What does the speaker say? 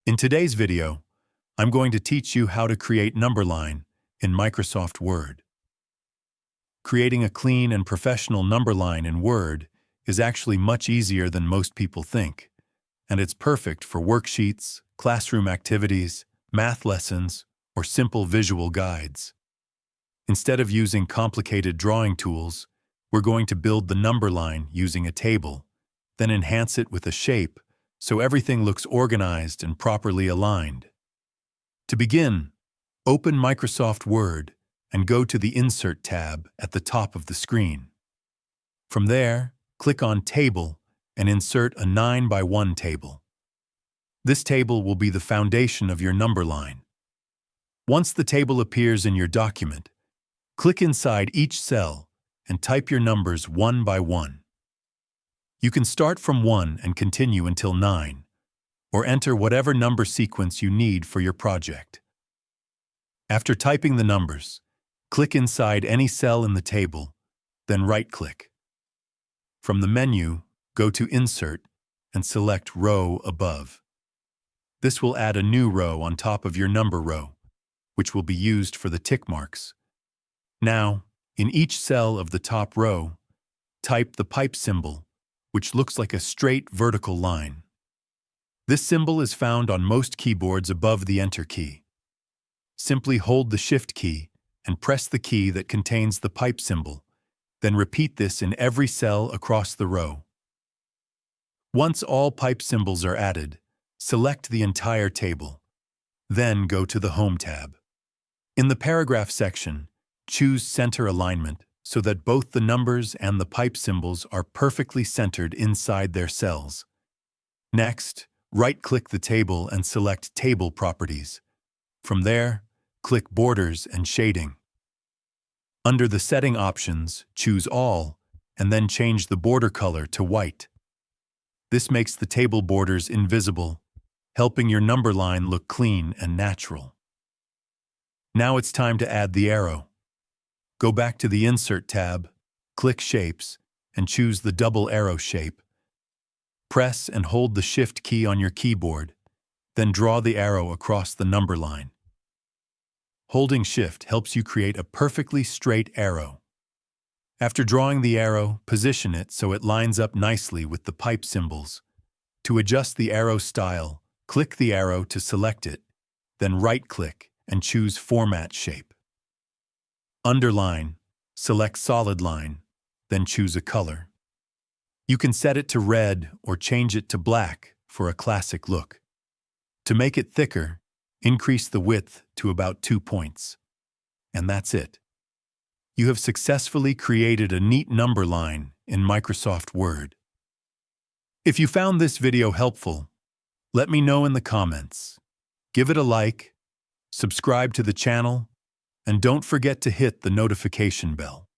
In today's video, I'm going to teach you how to create number line in Microsoft Word. Creating a clean and professional number line in Word is actually much easier than most people think, and it's perfect for worksheets, classroom activities, math lessons, or simple visual guides. Instead of using complicated drawing tools, we're going to build the number line using a table, then enhance it with a shape so everything looks organized and properly aligned. To begin, open Microsoft Word and go to the Insert tab at the top of the screen. From there, click on Table and insert a 9x1 table. This table will be the foundation of your number line. Once the table appears in your document, click inside each cell and type your numbers one by one. You can start from 1 and continue until 9, or enter whatever number sequence you need for your project. After typing the numbers, click inside any cell in the table, then right-click. From the menu, go to Insert and select Row above. This will add a new row on top of your number row, which will be used for the tick marks. Now, in each cell of the top row, type the pipe symbol, which looks like a straight vertical line. This symbol is found on most keyboards above the Enter key. Simply hold the Shift key and press the key that contains the pipe symbol, then repeat this in every cell across the row. Once all pipe symbols are added, select the entire table. Then go to the Home tab. In the Paragraph section, choose Center Alignment so that both the numbers and the pipe symbols are perfectly centered inside their cells. Next, right-click the table and select Table Properties. From there, click Borders and Shading. Under the Setting options, choose All, and then change the border color to white. This makes the table borders invisible, helping your number line look clean and natural. Now it's time to add the arrow. Go back to the Insert tab, click Shapes, and choose the double arrow shape. Press and hold the Shift key on your keyboard, then draw the arrow across the number line. Holding Shift helps you create a perfectly straight arrow. After drawing the arrow, position it so it lines up nicely with the pipe symbols. To adjust the arrow style, click the arrow to select it, then right-click and choose Format Shape. Under Line, select Solid Line, then choose a color. You can set it to red or change it to black for a classic look. To make it thicker, increase the width to about 2 points. And that's it. You have successfully created a neat number line in Microsoft Word. If you found this video helpful, let me know in the comments. Give it a like, subscribe to the channel, and don't forget to hit the notification bell.